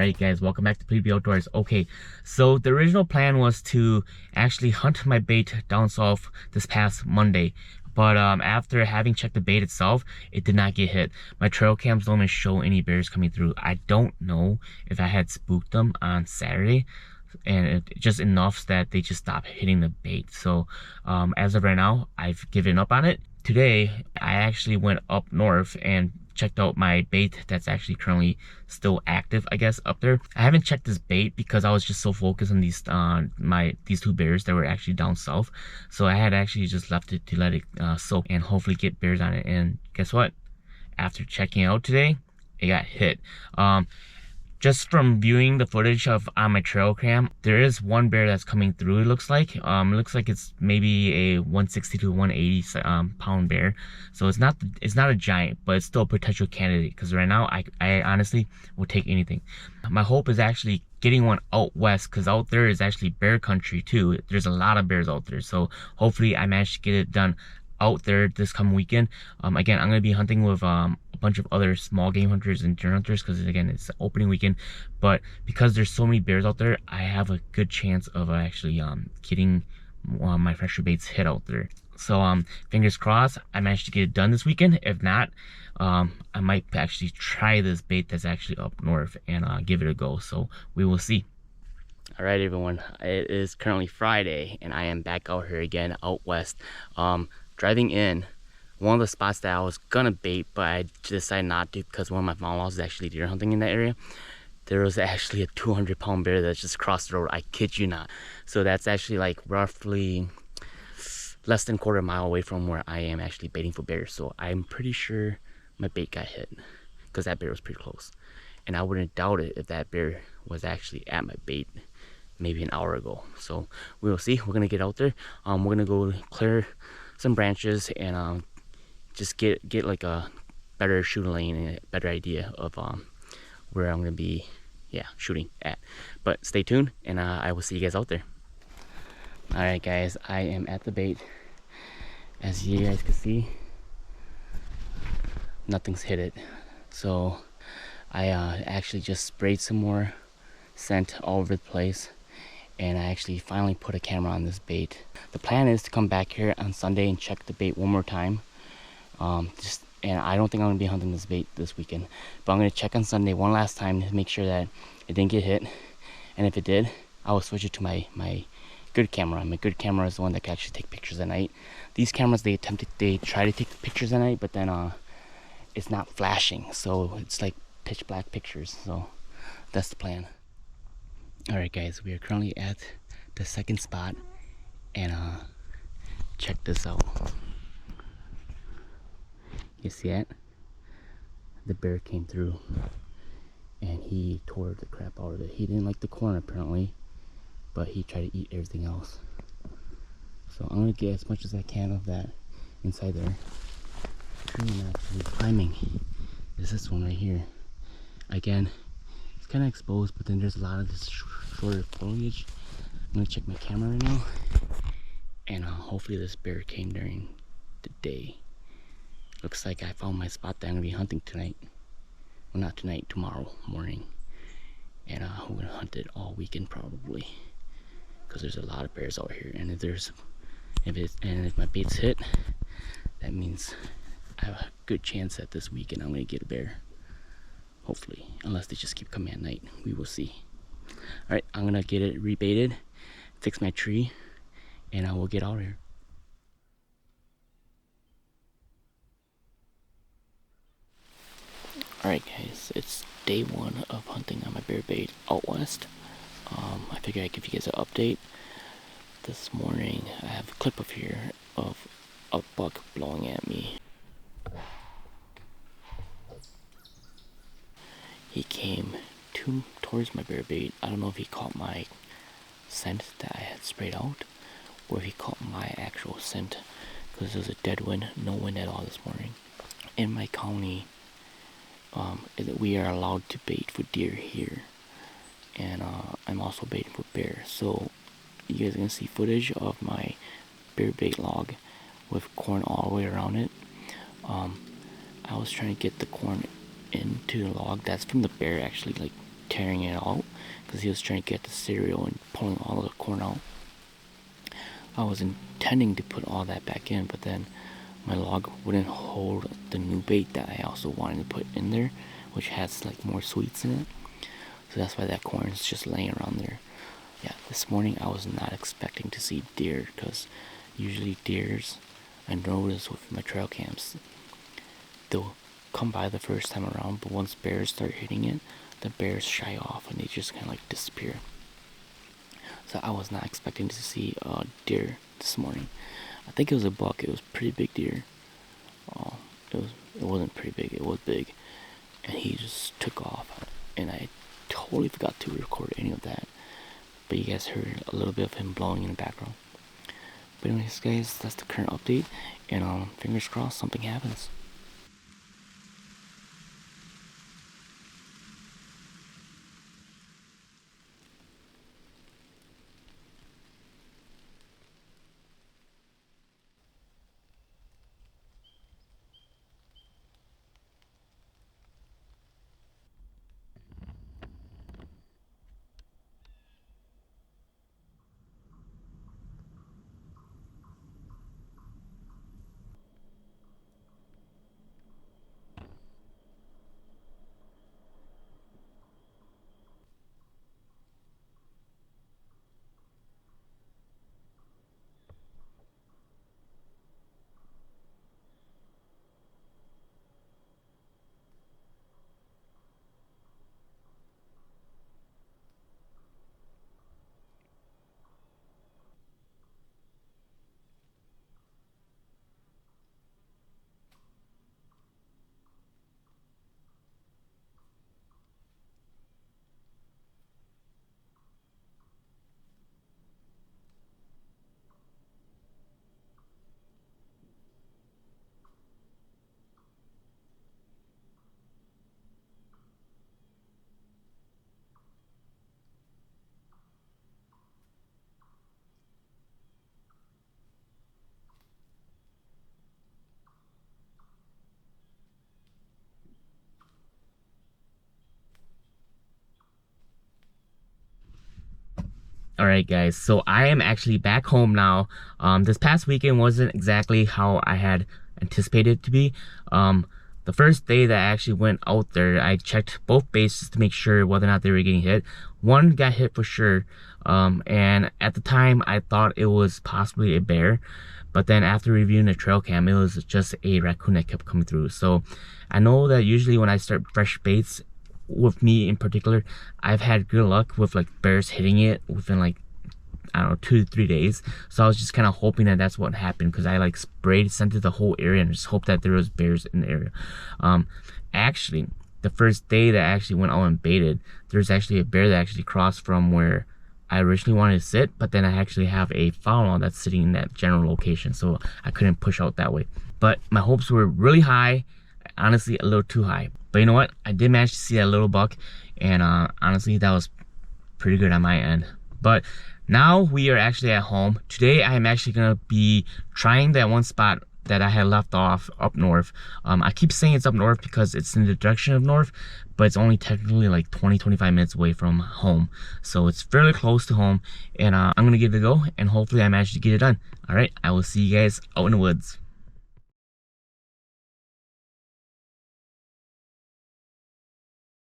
Alright guys, welcome back to PB Outdoors. Okay, so the original plan was to actually hunt my bait down south this past Monday. But after having checked the bait itself, it did not get hit. My trail cams don't even show any bears coming through. I don't know if I had spooked them on Saturday, and it just enough that they just stopped hitting the bait. So as of right now, I've given up on it. Today, I actually went up north and checked out my bait that's actually currently still active, I guess, up there. I haven't checked this bait because I was just so focused on these two bears that were actually down south. So I had actually just left it to let it soak and hopefully get bears on it. And guess what? After checking out today, it got hit. Just from viewing the footage on my trail cam, there is one bear that's coming through. It looks like it's maybe a 160 to 180 pound bear. So it's not a giant, but it's still a potential candidate. Because right now, I honestly will take anything. My hope is actually getting one out west, because out there is actually bear country too. There's a lot of bears out there. So hopefully I manage to get it done out there this coming weekend. Again, I'm gonna be hunting with a bunch of other small game hunters and deer hunters, because again, it's opening weekend. But because there's so many bears out there, I have a good chance of actually getting my fresher baits hit out there. So fingers crossed I managed to get it done this weekend. If not, I might actually try this bait that's actually up north and give it a go. So we will see. All right, everyone, it is currently Friday and I am back out here again out west. Driving in, one of the spots that I was gonna bait, but I decided not to because one of my mom-in-laws is actually deer hunting in that area. There was actually a 200-pound bear that just crossed the road. I kid you not. So that's actually like roughly less than a quarter mile away from where I am actually baiting for bears. So I'm pretty sure my bait got hit because that bear was pretty close. And I wouldn't doubt it if that bear was actually at my bait maybe an hour ago. So we will see. We're gonna get out there. We're gonna go clear some branches and just get like a better shooting lane and a better idea of where I'm gonna be shooting at. But stay tuned and I will see you guys out there. All right guys, I am at the bait. As you guys can see, nothing's hit it. So I actually just sprayed some more scent all over the place, and I actually finally put a camera on this bait. The plan is to come back here on Sunday and check the bait one more time. And I don't think I'm gonna be hunting this bait this weekend, but I'm gonna check on Sunday one last time to make sure that it didn't get hit. And if it did, I will switch it to my good camera. My good camera is the one that can actually take pictures at night. These cameras, they try to take the pictures at night, but then it's not flashing, so it's like pitch black pictures. So that's the plan. All right guys, we are currently at the second spot, and check this out. You see it? The bear came through and he tore the crap out of it. He didn't like the corn apparently, but he tried to eat everything else. So I'm gonna get as much as I can of that inside there. Tree I'm actually climbing is this one right here. Again, it's kind of exposed, but then there's a lot of this shorter foliage. I'm gonna check my camera right now, and hopefully this bear came during the day. Looks like I found my spot that I'm gonna be hunting tonight. Well, not tonight, tomorrow morning. And we're gonna hunt it all weekend probably, because there's a lot of bears out here. And if my bait's hit, that means I have a good chance that this weekend I'm gonna get a bear. Hopefully, unless they just keep coming at night. We will see. All right, I'm gonna get it rebaited, fix my tree, and I will get out of here. Alright guys, it's day one of hunting on my bear bait out west. I figured I'd give you guys an update. This morning I have a clip of here of a buck blowing at me. He came towards my bear bait. I don't know if he caught my scent that I had sprayed out, or if he caught my actual scent, because there was a dead wind, no wind at all this morning. In my county, we are allowed to bait for deer here, and I'm also baiting for bear. So you guys are gonna see footage of my bear bait log with corn all the way around it. I was trying to get the corn into the log. That's from the bear actually like tearing it out because he was trying to get the cereal and pulling all the corn out. I was intending to put all that back in, but then my log wouldn't hold the new bait that I also wanted to put in there, which has like more sweets in it. So that's why that corn is just laying around there. Yeah, this morning I was not expecting to see deer, because usually deers, I notice with my trail cams, they'll come by the first time around, but once bears start hitting it, the bears shy off and they just kind of like disappear. So I was not expecting to see a deer this morning. I think it was a buck. It was a pretty big deer. It wasn't pretty big. It was big, and he just took off. And I totally forgot to record any of that. But you guys heard a little bit of him blowing in the background. But anyways, guys, that's the current update. And fingers crossed, something happens. Alright guys, so I am actually back home now. This past weekend wasn't exactly how I had anticipated it to be. The first day that I actually went out there, I checked both bases to make sure whether or not they were getting hit. One got hit for sure, and at the time I thought it was possibly a bear. But then after reviewing the trail cam, it was just a raccoon that kept coming through. So I know that usually when I start fresh baits, with me in particular, I've had good luck with like bears hitting it within like, I don't know, 2 to 3 days. So I was just kind of hoping that that's what happened, because I like scented the whole area and just hoped that there was bears in the area. Actually, the first day that I actually went out and baited, there's actually a bear that actually crossed from where I originally wanted to sit, but then I actually have a foul that's sitting in that general location, so I couldn't push out that way. But my hopes were really high, honestly a little too high. But you know what, I did manage to see that little buck, and honestly that was pretty good on my end. But now we are actually at home. Today I am actually gonna be trying that one spot that I had left off up north. I keep saying it's up north because it's in the direction of north, but it's only technically like 20-25 minutes away from home, so it's fairly close to home. And I'm gonna give it a go, and hopefully I manage to get it done. All right, I will see you guys out in the woods.